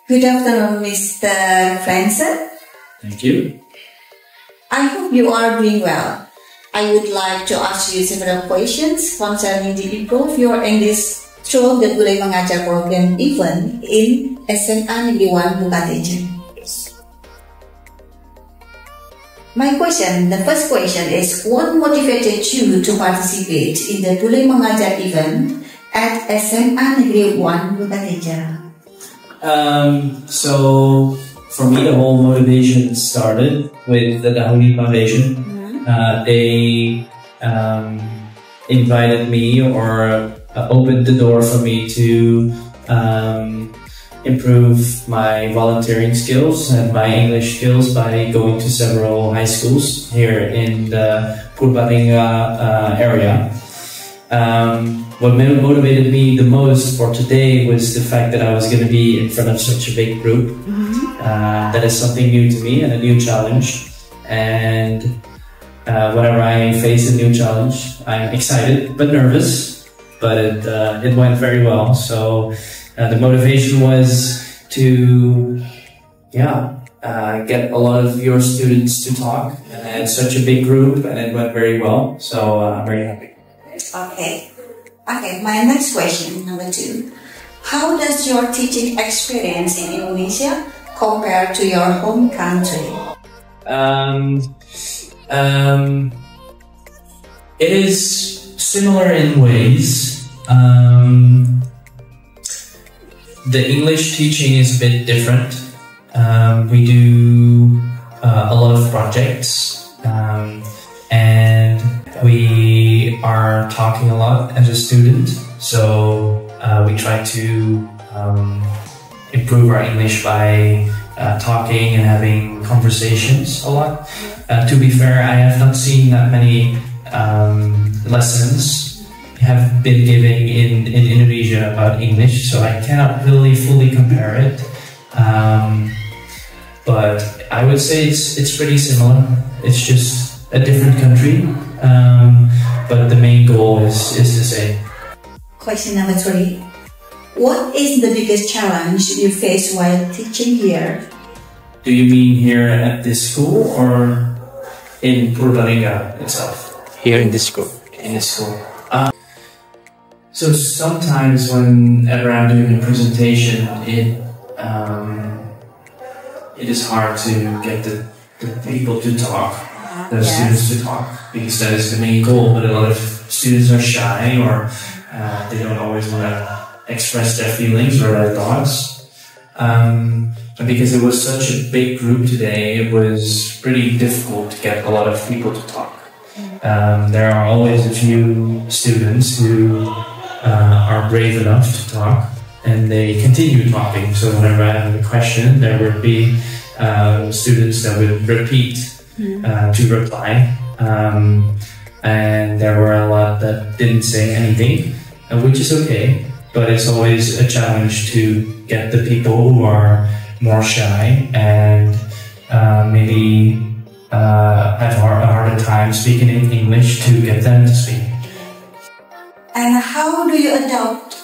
Good afternoon, Mr. Franssen. Thank you. I hope you are doing well. I would like to ask you several questions concerning the improve your English through the Bule Mengajar program event in SMA Negeri 1 Bukateja. The first question is, what motivated you to participate in the Bule Mengajar event at SMA Negeri 1 Bukateja? So for me, the whole motivation started with the Dahuli Foundation. They invited me or opened the door for me to improve my volunteering skills and my English skills by going to several high schools here in the Bukateja area. What motivated me the most for today was the fact that I was going to be in front of such a big group. That is something new to me and a new challenge. And whenever I face a new challenge, I'm excited but nervous, but it went very well. So the motivation was to get a lot of your students to talk. And I had such a big group and it went very well. So I'm very happy. Okay, my next question, number 2. How does your teaching experience in Indonesia compare to your home country? It is similar in ways. The English teaching is a bit different. We do a lot of projects, and we are talking a lot as a student. So we try to improve our English by talking and having conversations a lot. To be fair, I have not seen that many lessons have been giving in Indonesia about English, so I cannot really fully compare it. But I would say it's pretty similar. It's just a different country, but the main goal is the same. Question number 3. What is the biggest challenge you face while teaching here? Do you mean here at this school or in Bukateja itself? Here in this school. In this school. So sometimes whenever I'm doing a presentation, it is hard to get the people to talk, the students to talk, because that is the main goal. But a lot of students are shy, or they don't always want to express their feelings or their thoughts. And because it was such a big group today, it was pretty difficult to get a lot of people to talk. There are always a few students who are brave enough to talk, and they continue talking. So whenever I have a question, there would be students that would repeat to reply, and there were a lot that didn't say anything, which is okay, but it's always a challenge to get the people who are more shy and maybe have a harder time speaking in English to get them to speak. And how do you adapt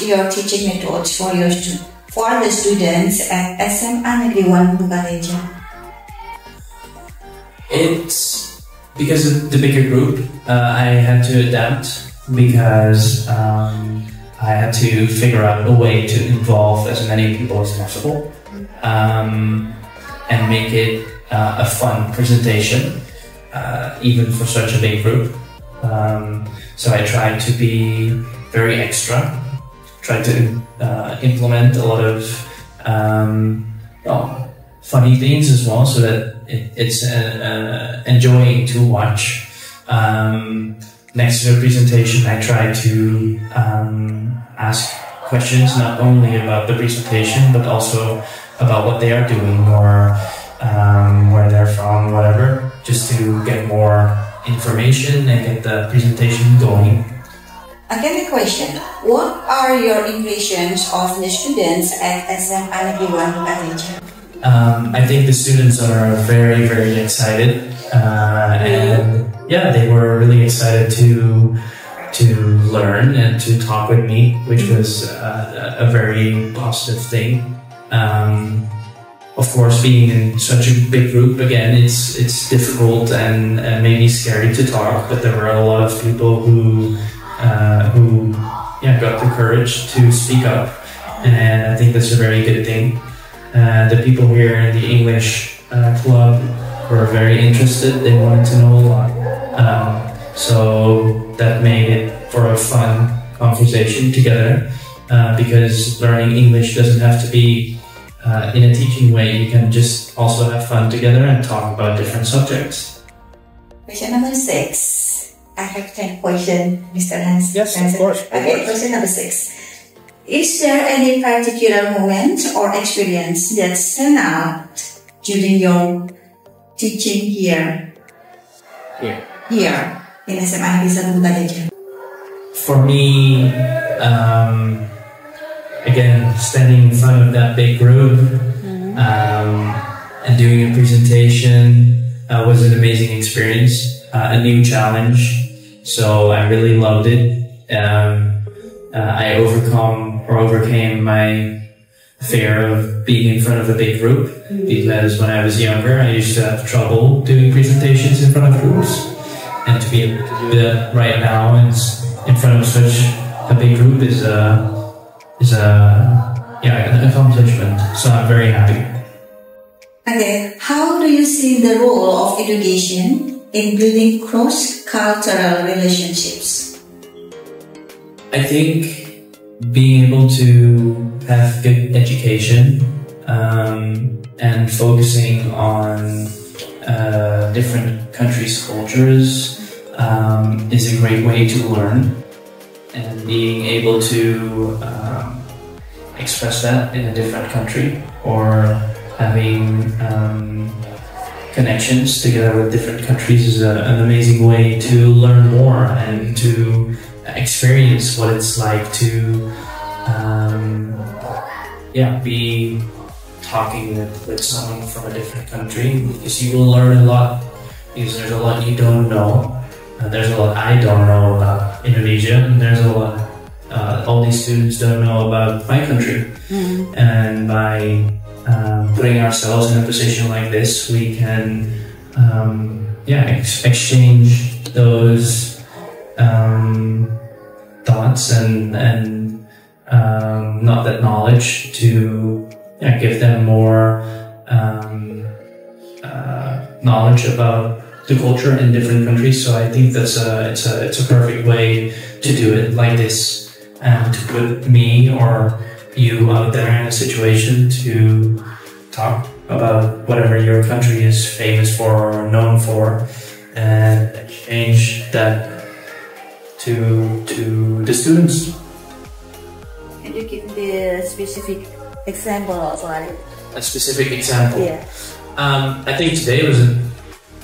your teaching methods for the students at SMA Negeri 1 Bukateja? It's because of the bigger group. I had to adapt because I had to figure out a way to involve as many people as possible and make it a fun presentation, even for such a big group. So I tried to be very extra, tried to implement a lot of funny things as well, so that it's enjoying to watch. Next to the presentation, I tried to ask questions not only about the presentation, but also about what they are doing or where they're from, whatever, just to get more information and get the presentation going. Again, a question. What are your impressions of the students at SMA Negeri 1 Bukateja? I think the students are very, very excited, and yeah, they were really excited to to learn and to talk with me, which was a very positive thing. Of course, being in such a big group, again, it's difficult and maybe scary to talk, but there were a lot of people who got the courage to speak up, and I think that's a very good thing. The people here in the English club were very interested. They wanted to know a lot, so that made it for a fun conversation together, because learning English doesn't have to be in a teaching way. You can just also have fun together and talk about different subjects. Question number 6. I have 10 questions, Mr. Hans. Yes, of course. Okay, question number 6. Is there any particular moment or experience that stand out during your teaching here? Here in SMAN Bukateja. For me, again, standing in front of that big group and doing a presentation was an amazing experience, a new challenge. So I really loved it. I overcame my fear of being in front of a big group, because when I was younger, I used to have trouble doing presentations in front of groups, and to be able to do that right now and in front of such a big group is an accomplishment. So I'm very happy. Okay, how do you see the role of education in building cross-cultural relationships? I think being able to have good education and focusing on different countries' cultures is a great way to learn, and being able to express that in a different country, or having connections together with different countries is an amazing way to learn more and to experience what it's like to be talking with someone from a different country, because you will learn a lot, because there's a lot you don't know. There's a lot I don't know about Indonesia, and there's a lot all these students don't know about my country. And by putting ourselves in a position like this, we can exchange those thoughts and not that knowledge to give them more knowledge about the culture in different countries. So I think that's it's a perfect way to do it like this, and to put me or you out there in a situation to talk about whatever your country is famous for or known for, and exchange that to the students. Can you give the specific example also? A specific example? Yeah. I think today was a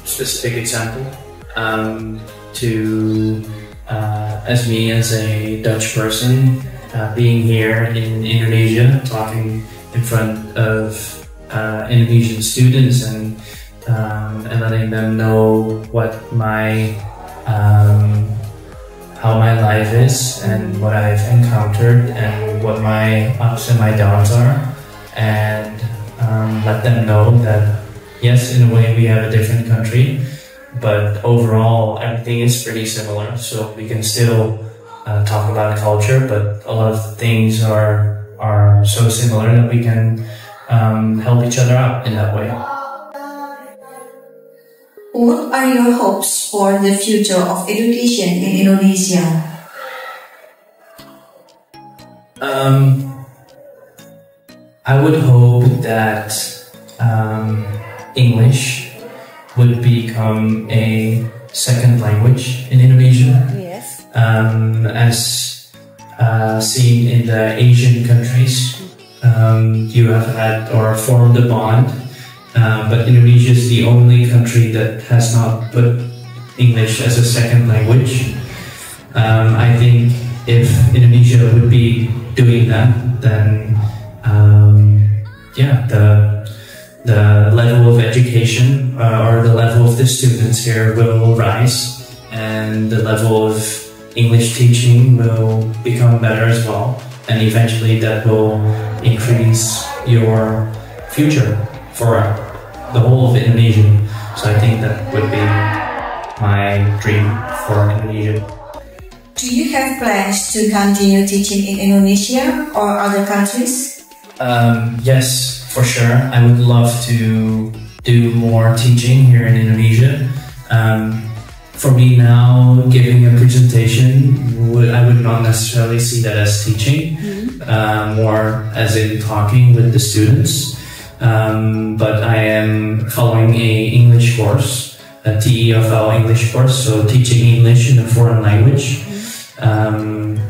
specific example. As me, as a Dutch person, being here in Indonesia, talking in front of Indonesian students and letting them know what how my life is and what I've encountered and what my ups and my downs are, and let them know that yes, in a way we have a different country, but overall everything is pretty similar. So we can still talk about culture, but a lot of things are so similar that we can help each other out in that way. What are your hopes for the future of education in Indonesia? I would hope that English would become a second language in Indonesia. Yes. As seen in the Asian countries, you have had or formed a bond. But Indonesia is the only country that has not put English as a second language. I think if Indonesia would be doing that, then the level of education or the level of the students here will rise, and the level of English teaching will become better as well, and eventually that will increase your future for the whole of Indonesia. So I think that would be my dream for Indonesia. Do you have plans to continue teaching in Indonesia or other countries? Yes, for sure. I would love to do more teaching here in Indonesia. For me now, giving a presentation, I would not necessarily see that as teaching, more as in talking with the students. But I am following a English course, a TEFL English course, so teaching English in a foreign language. And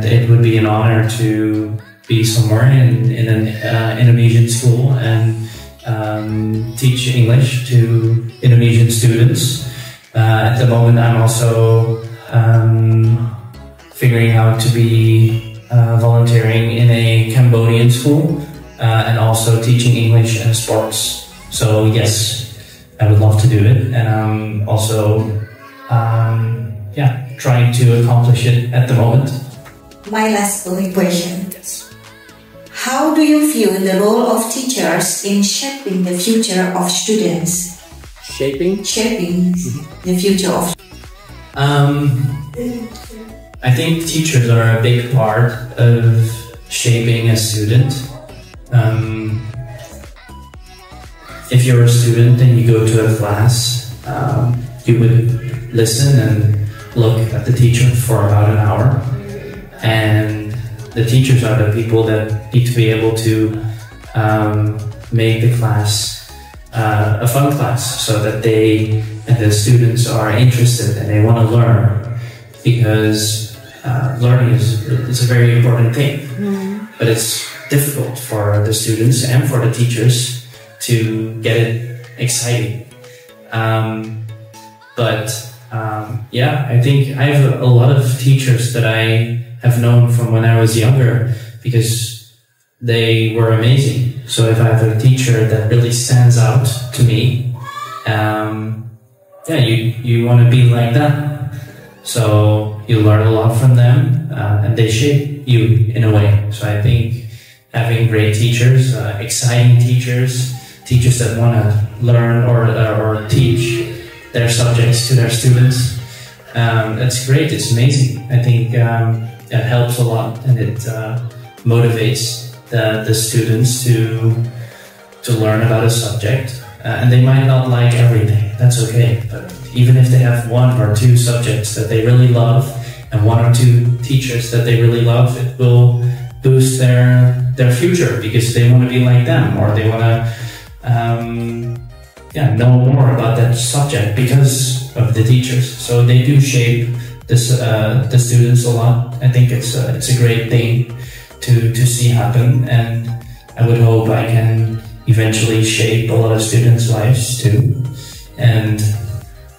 it would be an honor to be somewhere in an Indonesian school and teach English to Indonesian students. At the moment, I'm also figuring out to be volunteering in a Cambodian school and also teaching English and sports. So yes, I would love to do it, and I'm also trying to accomplish it at the moment. My last question. Yes. How do you view the role of teachers in shaping the future of students? Shaping the future of. I think teachers are a big part of shaping a student. If you're a student and you go to a class, you would listen and look at the teacher for about an hour, and the teachers are the people that need to be able to make the class a fun class, so that they and the students are interested and they want to learn, because learning is a very important thing. But it's difficult for the students and for the teachers to get it exciting. I think I have a lot of teachers that I have known from when I was younger, because they were amazing. So if I have a teacher that really stands out to me, you want to be like that. So you learn a lot from them, and they shape you in a way. So I think having great teachers, exciting teachers that want to learn or teach their subjects to their students, that's great. It's amazing. I think it helps a lot, and it motivates the students to learn about a subject. And they might not like everything, that's okay, but even if they have one or two subjects that they really love and one or two teachers that they really love, it will boost their future, because they want to be like them, or they want to know more about that subject because of the teachers. So they do shape the students a lot. I think it's a great thing to see happen, and I would hope I can eventually shape a lot of students' lives too. And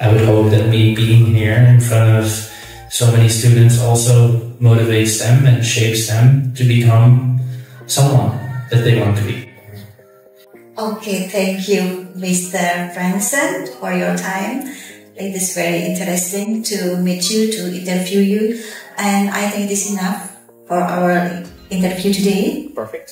I would hope that me being here in front of so many students also motivates them and shapes them to become someone that they want to be. Okay, thank you, Mr. Franssen, for your time. It is very interesting to meet you, to interview you, and I think it is enough for our interview today. Perfect.